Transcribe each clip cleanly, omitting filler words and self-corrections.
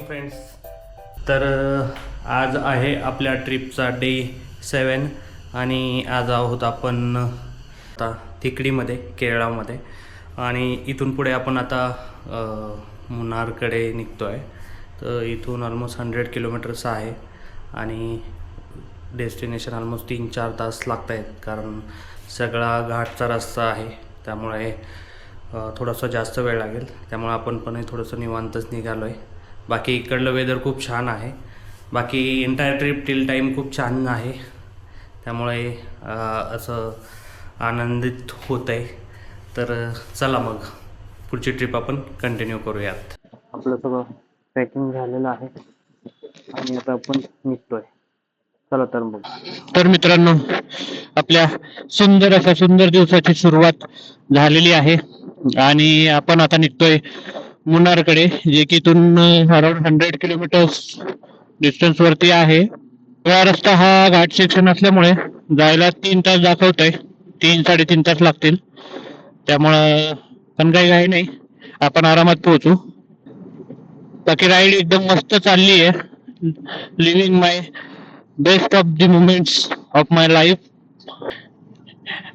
Friends. तर आज आहे आपल्या ट्रिपचा डे 7 आणि आज आहोत आपण आता थिकडीमध्ये, केरळामध्ये. आणि इथून पुढे आपण आता मुन्नारकडे निघतो आहे. तर इथून ऑलमोस्ट 100 किलोमीटर्स आहे आणि डेस्टिनेशन ऑलमोस्ट 3-4 तास लागत आहेत, कारण सगळा घाटचा रस्ता आहे. त्यामुळे थोडासा जास्त वेळ लागेल. त्यामुळे आपण पण थोडंसं निवांतच निघालो आहे. बाकी इकडलं वेदर खूप छान आहे. बाकी एंटायर ट्रिप टिल टाईम खूप छान आहे. त्यामुळे असं आनंदित होत आहे. तर चला मग पुढची ट्रिप आपण कंटिन्यू करूयात. आपलं सगळं पॅकिंग झालेलं आहे आणि आता आपण निघतोय. चला तर मग. तर मित्रांनो, आपल्या सुंदर दिवसाची सुरुवात झालेली आहे आणि आपण आता निघतोय मुन्नारकडे, जे की इथून अराउंड 100 किलोमीटर्स डिस्टन्स वरती आहे. हा रस्ता हा घाट सेक्शन असल्यामुळे जायला 3 तास दाखवतोय. 3-3.5 तास लागतील. त्यामुळं पण काही घाई नाही, आपण आरामात पोहोचू. बाकी राईड एकदम मस्त चालली आहे. Living my best of the moments of my life.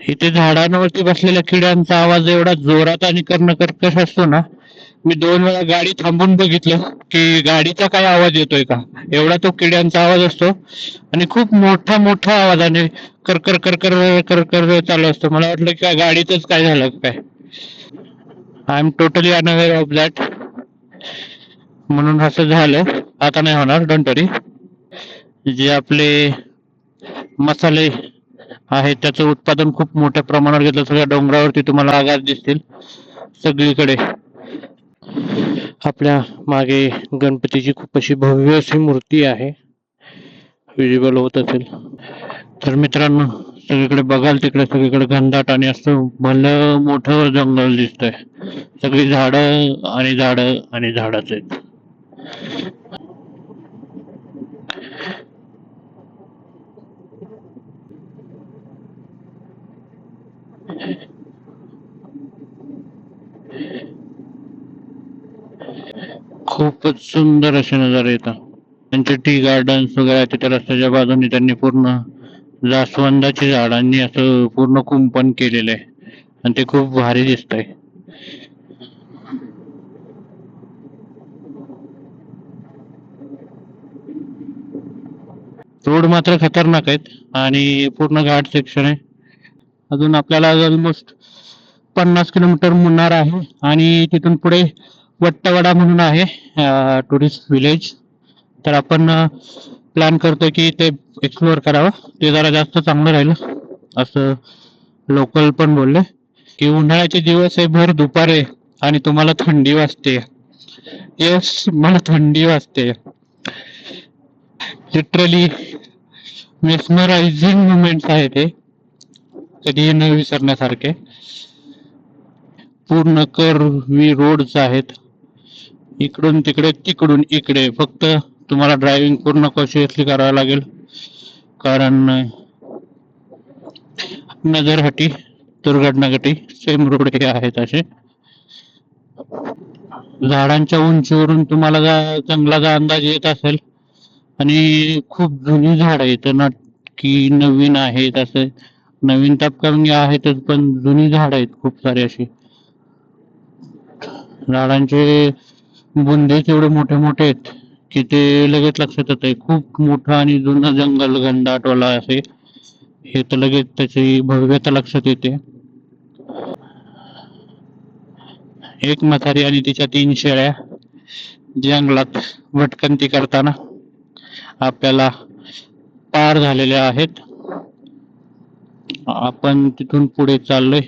इथे झाडांवरती बसलेल्या किड्यांचा आवाज एवढा जोरात आणि कर्कश असतो ना, मी 2 वेळा गाडी थांबून बघितलं की गाडीचा काय आवाज येतोय का, एवढा तो किड्यांचा आवाज असतो आणि खूप मोठ्या आवाजाने कर चालू असतो. मला वाटलं की गाडीतच काय झालं काय. I am totally unaware of that, म्हणून असं झालं. आता नाही होणार, डोंट वरी. जे आपले मसाले आहेत त्याचं उत्पादन खूप मोठ्या प्रमाणावर घेतलं. सगळ्या डोंगरावरती तुम्हाला आगार दिसतील सगळीकडे. आपल्या मागे गणपतीची खूप अशी भव्य अशी मूर्ती आहे, विजिबल होत असेल तर. मित्रांनो, सगळीकडे बघाल तिकडे सगळीकडे घनदाट आणि असं भलं मोठं जंगल दिसतंय. सगळी झाडं आणि झाडच आहेत. खूपच सुंदर असे नजारे येतात. त्यांचे टी गार्डन्स वगैरे तिथे रस्त्याच्या बाजूने त्यांनी पूर्ण जास्वंदाची झाडांनी असं पूर्ण कुंपण केलेलं आहे आणि ते खूप भारी दिसतंय. रोड मात्र खतरनाक आहेत आणि पूर्ण घाट सेक्शन आहे. अजून आपल्याला ऑलमोस्ट 50 किलोमीटर मुन्नार आहे आणि तिथून पुढे वट्टवडा म्हणून आहे टुरिस्ट विलेज. तर आपण प्लॅन करतोय की ते एक्सप्लोअर करावं. ते जरा जास्त चांगलं राहील असं लोकल पण बोलले की उन्हाळ्याचे दिवस आहे, भर दुपार आहे आणि तुम्हाला थंडी वाजते. येस, मला थंडी वाजते. लिटरली मेस्मरायझिंग मुमेंट्स आहे ते, कधीही न विसरण्यासारखे. पूर्ण कर्वी रोड्स आहेत, इकडून तिकडून इकडे. फक्त तुम्हाला ड्रायव्हिंग पूर्ण कॉन्शियसली करावं लागेल, कारण नजरहटी दुर्घटनाघटी सेम रोड हे आहेत असे. झाडांच्या उंचीवरून तुम्हाला जंगलाचा अंदाज येत असेल आणि खूप जुनी झाड आहेत ना, की नवीन आहेत. असं नवीन तापकांगी आहेतच, पण जुनी झाड आहेत खूप सारे अशी. झाडांचे बुंदेच एवढे मोठे आहेत की ते लगेच लक्षात येत आहे. खूप मोठं आणि जुनं जंगल, घनदाटवाला असे, हे तर लगेच त्याची भव्यता लक्षात येते. एक म्हातारी आणि तिच्या 3 शेळ्या जंगलात भटकंती करताना आपल्याला पार झालेल्या आहेत. आपण तिथून पुढे चाललोय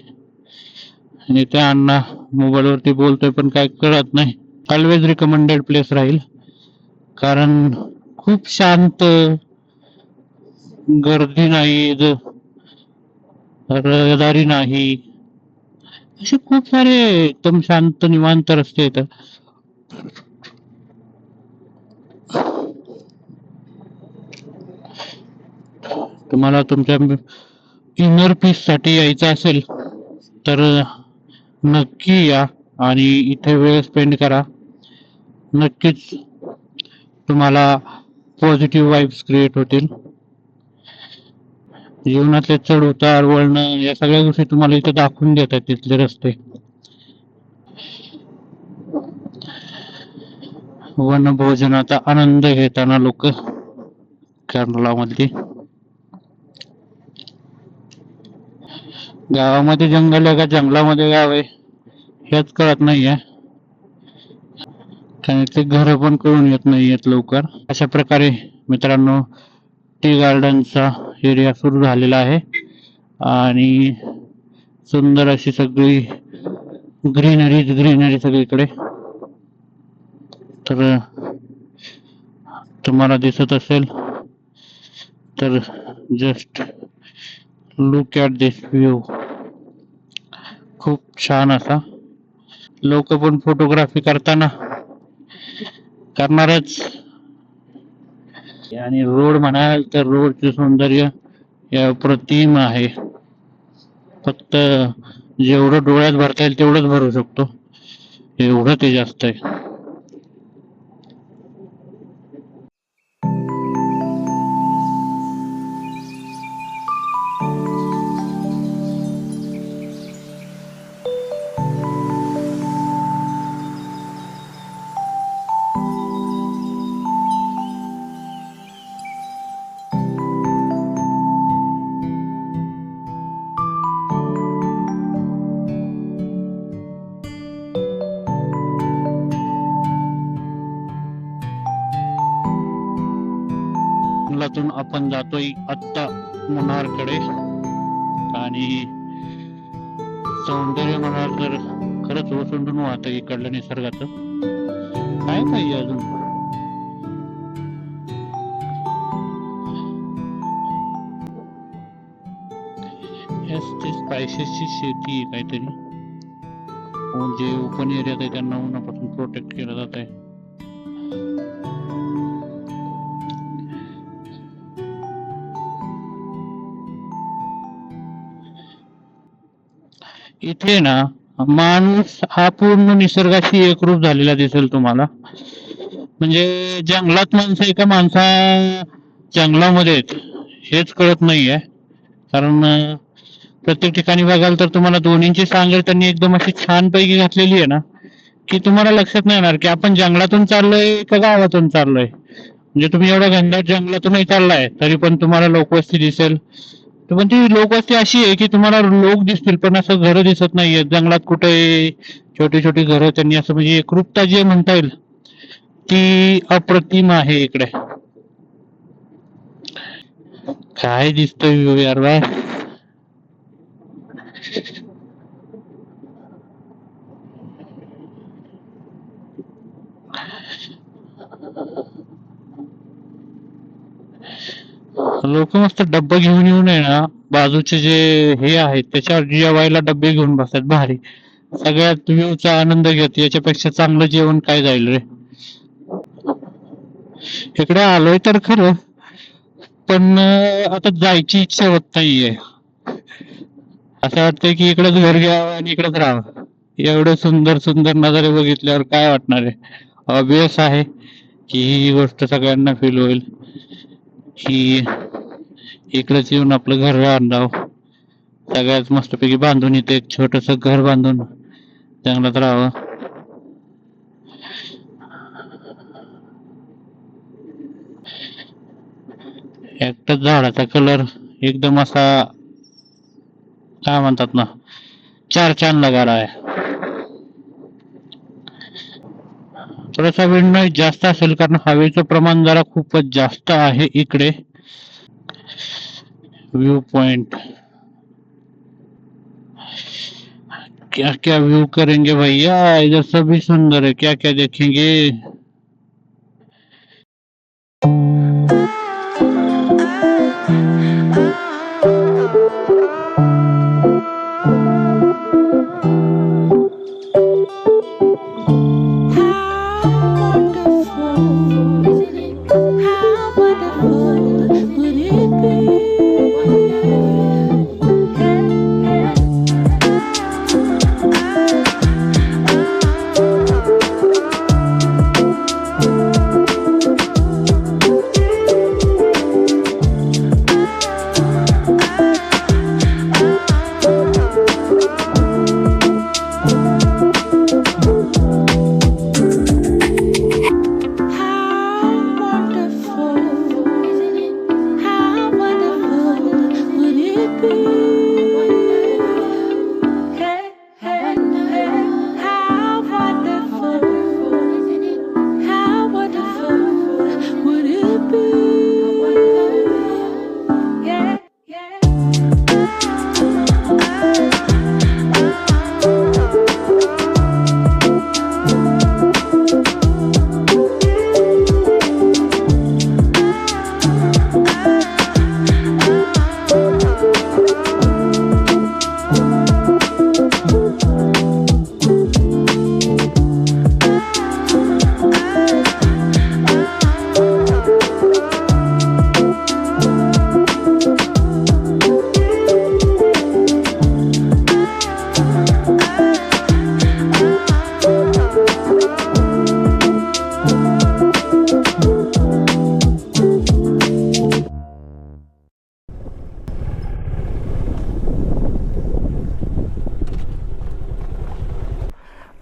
आणि त्या अण्णा मोबाईल वरती बोलतोय पण काय कळत नाही. ऑलवेज रिकमेंडेड प्लेस राहील, कारण खूप शांत, गर्दी नाही, रहदारी नाही, असे खूप सारे एकदम शांत निवांत रस्ते येतात. तुम्हाला तुमच्या इनर पीस साठी यायचं असेल तर नक्की या आणि इथे वेळ स्पेंड करा. नक्कीच तुम्हाला पॉझिटिव्ह वाईब्स क्रिएट होतील. जीवनातले चढ उतार वळण या सगळ्या गोष्टी तुम्हाला इथे दाखवून देतात तिथले रस्ते. वनभोजनाचा आनंद घेताना लोक केरळामधली. गावामध्ये जंगल आहे का जंगलामध्ये गाव आहे हेच कळत नाहीये, कारण ते घर पण कळून येत नाहीयेत लवकर. अशा प्रकारे मित्रांनो टी गार्डनचा एरिया सुरू झालेला आहे आणि सुंदर अशी सगळी ग्रीनरी सगळीकडे. तर तुम्हाला दिसत असेल तर just look at this view. खूप छान असा. लोक पण फोटोग्राफी करताना करणारच. आणि रोड म्हणाल तर रोडचे सौंदर्य अप्रतिम आहे. फक्त जेवढं डोळ्यात भरता येईल तेवढंच भरू शकतो, एवढं ते जास्त आहे. जंगलातून आपण जातोय आत्ता मुन्नारकडे. आणि सौंदर्य म्हणाल तर खरंच ओसंडून वाहत इकडल्या निसर्गाचं. काय पाहिजे अजून. स्पायसेसची शेती आहे काहीतरी, जे ओपन एरियात आहे त्यांना उन्हापासून प्रोटेक्ट केलं जात आहे. इथे ना माणूस हा पूर्ण निसर्गाशी एकरूप झालेला दिसेल तुम्हाला. म्हणजे जंगलात माणसं आहे का माणसा जंगलामध्ये आहेत हेच कळत नाहीये. कारण प्रत्येक ठिकाणी बघाल तर तुम्हाला दोन्हींची सांगड त्यांनी एकदम अशी छान पैकी घातलेली आहे ना, की तुम्हाला लक्षात नाही येणार की आपण जंगलातून चाललोय का गावातून चाललोय. म्हणजे तुम्ही एवढ्या घनदाट जंगलातूनही चाललाय तरी पण तुम्हाला लोकवस्ती दिसेल. पण ती लोकवस्ती अशी आहे की तुम्हाला लोक दिसतील पण असं घरं दिसत नाहीये. जंगलात कुठे छोटी छोटी घरं त्यांनी असं म्हणजे एकरूपता जे म्हणता येईल ती अप्रतिम आहे इकडे. काय दिसतोय यार बा. लोक मस्त डब्बा घेऊन येऊन आहे ना बाजूचे जे हे आहेत त्याच्यावर जेवायला डब्बे घेऊन बसतात भारी. सगळ्यात व्ह्यूचा आनंद घेत. याच्यापेक्षा चांगलं जेवण काय जाईल रे. इकडे आलोय तर खरं पण आता जायची इच्छा होत नाहीये. असं वाटतंय की इकडेच घर घ्यावं आणि इकडेच राहावं. एवढे सुंदर सुंदर नजारे बघितल्यावर काय वाटणार आहे. ऑब्विस आहे की ही गोष्ट सगळ्यांना फील होईल की इकडेच येऊन आपलं घर बांधावं. सगळ्यात मस्तपैकी बांधून इथे एक छोटस घर बांधून जंगलात राहावं. एकटाच झाडाचा कलर एकदम असा काय म्हणतात ना चार चांद लगाला आहे. थोडासा विंड नॉइज जास्त असेल कारण हवेचं प्रमाण जरा खूपच जास्त आहे इकडे. व्यू पॉइंट क्या क्या व्यू करेंगे भैया, इधर सभी सुंदर है, क्या क्या देखेंगे.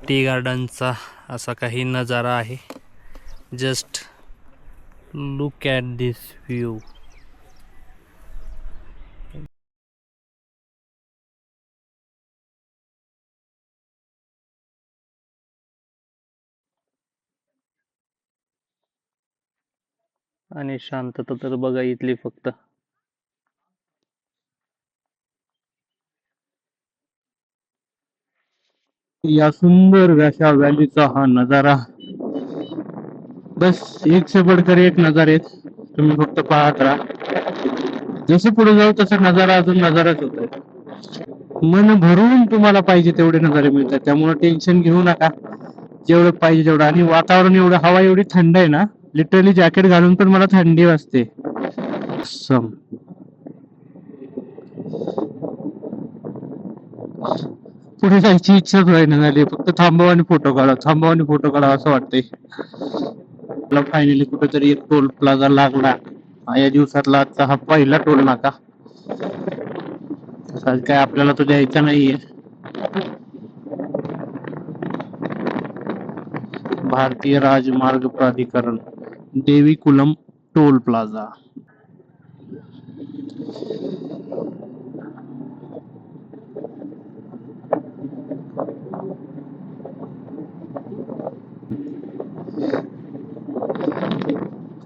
टी गार्डनचा असा काही नजारा आहे. Just look at this view. आणि शांतता तर बघा इथली फक्त. या सुंदर अशा व्हॅलीचा हा नजारा, बस एक से बढ़कर एक नजारे आहेत. तुम्ही फक्त पाहत राहा. जसं पुढे जाऊ तसा नजारा अजून नजाराच होत आहे. मन भरून तुम्हाला पाहिजे तेवढे नजारे मिळतात, त्यामुळे टेन्शन घेऊ नका. जेवढं पाहिजे तेवढं. आणि वातावरण एवढं, हवा एवढी थंड आहे ना, लिटरली जॅकेट घालून पण मला थंडी वाजते. सम पुढे जायची इच्छाच व्हायला झाली. फक्त थांबव आणि फोटो काढा, थांबव आणि फोटो काढा असं वाटतंय. मला फायनली कुठेतरी एक टोल प्लाझा लागला. या दिवसातला आजचा हा पहिला टोल नाका. आज काय आपल्याला तो द्यायचा नाहीये. भारतीय राजमार्ग प्राधिकरण, देवीकुलम टोल प्लाझा.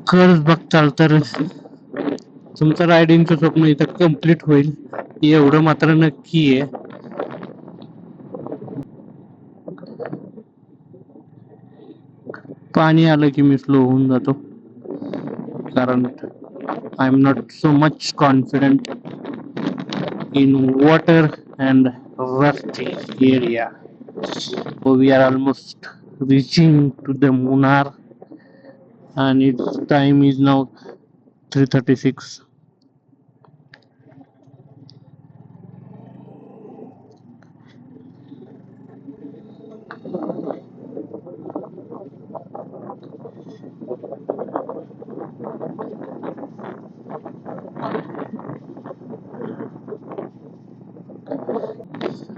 खरंच बघताल तर तुमचं रायडिंगचं स्वप्न इथं कम्प्लीट होईल एवढं मात्र नक्की आहे. पाणी आलं की मी स्लो होऊन जातो, कारण I am not so much confident in water and rusty area. We are almost reaching to the Munnar and its time is now 3:36.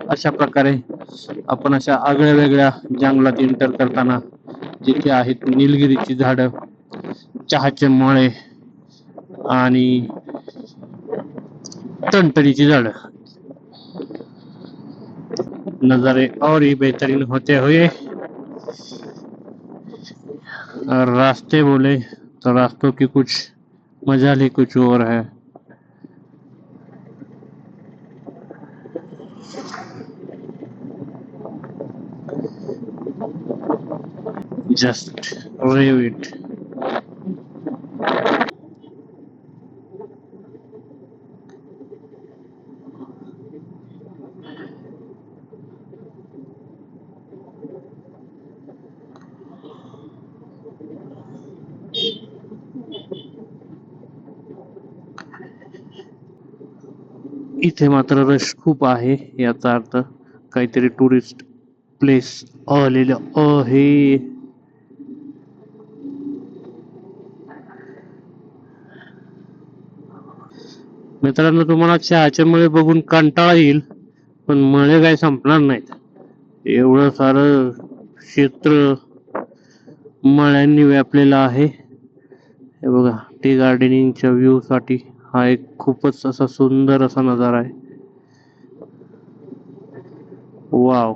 अशा प्रकारे आपण अशा आगळ्या वेगळ्या जंगलात एंटर करताना जिथे आहेत निलगिरीची झाडं, चहाचे मळे आणि टणटणीची झाडं, नजारे और ही बेहतरीन होते हुए. रास्ते बोले तो रास्तों की कुछ मजा ही कुछ और है. Just leave it. इथे मात्र रश खूप आहे, याचा अर्थ काहीतरी टुरिस्ट प्लेस आलेलं आहे. मित्रांनो, तुम्हाला चहाचे मळे बघून कंटाळा येईल, पण मळे काय संपणार नाहीत. एवढं सारं क्षेत्र मळ्यांनी व्यापलेलं आहे. हे बघा, टी गार्डनिंगच्या व्ह्यू साठी हा एक खूपच असा सुंदर असा नजारा आहे. वाव.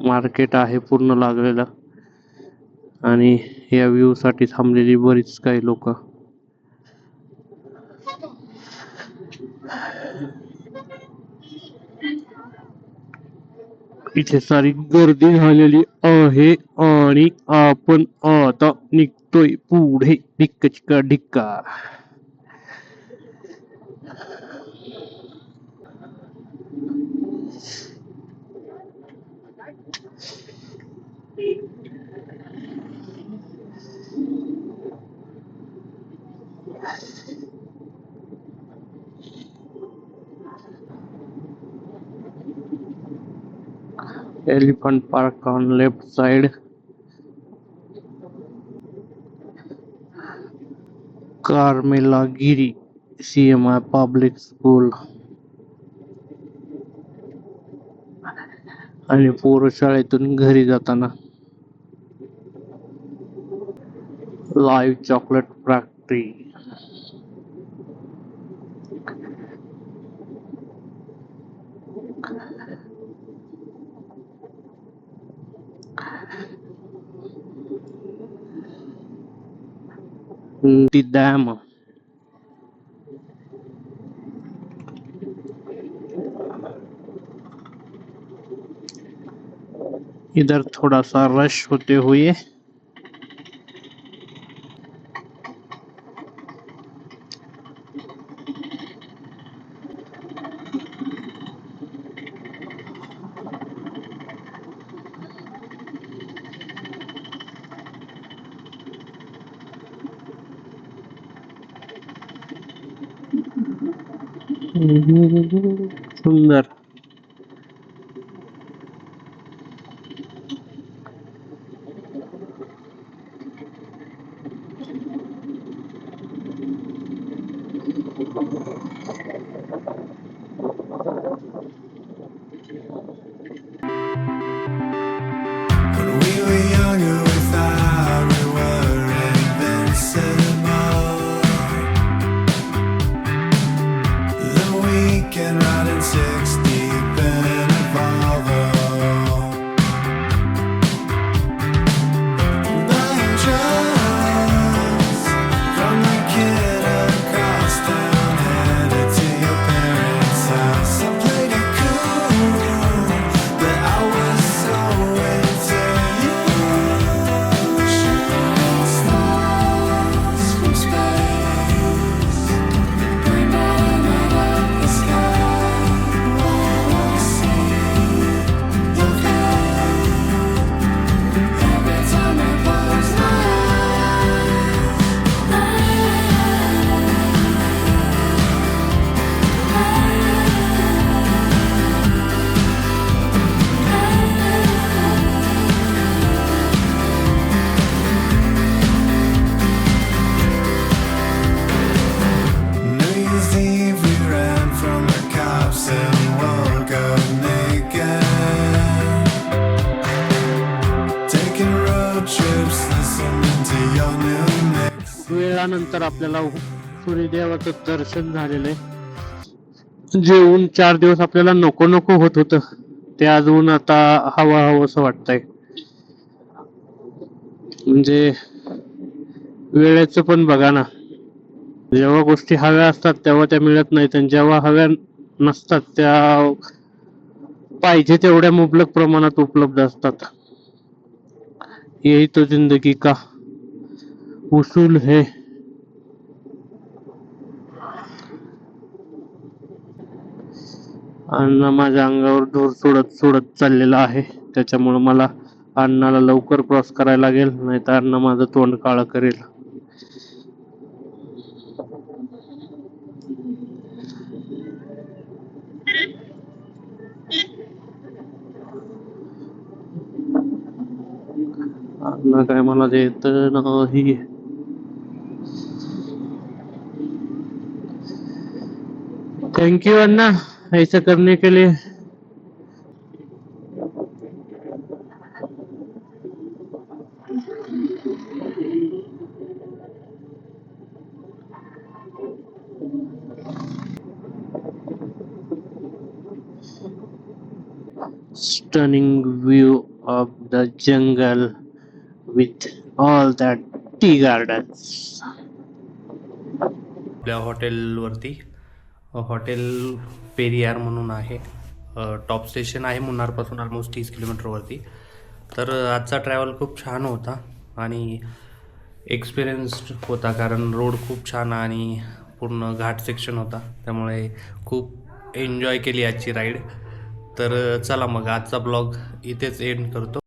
मार्केट आहे पूर्ण लागलेलं आणि या व्ह्यू साठी थांबलेली बरीच काही लोक. इथे सारी गर्दी झालेली आहे आणि आपण आता निघतोय पुढे. ढिक्का चिक्का ढिक्का. Elephant Park on left side. कार्मेलागिरी CMI public school आणि पोरं शाळेतून घरी जाताना लाईव्ह चॉकलेट फॅक्टरी. दी डॅम. इधर थोड़ा सा रश होते हुए सुंदर. When we were younger, we thought we were invincible. The weekend riding 60 in a Volvo. Buying drugs from the kid across town, headed to your parents' house. I played it cool, but I was so into you. Shooting stars from space, bringing it up the sky. When I see your face, every time I close my New Year's Eve, we ran from the cops and woke up naked. Taking road trips, listening to your new mix. वेळानंतर आपल्याला सूर्यदेवाचं दर्शन झालेलं आहे. जे ऊन 4 दिवस आपल्याला नको नको होत होतं ते आज ऊन आता हवं हवं असं वाटतंय. म्हणजे वेळेचं पण बघा ना, जेव्हा गोष्टी हव्या असतात तेव्हा त्या मिळत नाहीत आणि जेव्हा हव्या नसतात त्या पाहिजे तेवढ्या मुबलक प्रमाणात उपलब्ध असतात. यही तो जिंदगी का उसूल है. अण्णा माझ्या अंगावर धूर सोडत सोडत चाललेला आहे, त्याच्यामुळे मला अण्णाला लवकर क्रॉस करायला लागेल, नाही तर अण्णा माझं तोंड काळं करेल. अण्णा काय मला देत नाही. थैंक यू अन्ना ऐसा करने के लिए. Stunning view of the jungle with all that tea gardens. आपल्या हॉटेलवरती हॉटेल पेरियार म्हणून आहे. टॉप स्टेशन आहे मुन्नारपासून ऑलमोस्ट 30 किलोमीटरवरती. तर आजचा ट्रॅव्हल खूप छान होता आणि एक्सपिरियन्स्ड होता, कारण रोड खूप छान आणि पूर्ण घाट सेक्शन होता, त्यामुळे खूप एन्जॉय केली आजची राईड. तर चला मग आजचा ब्लॉग इथेच एंड करतो.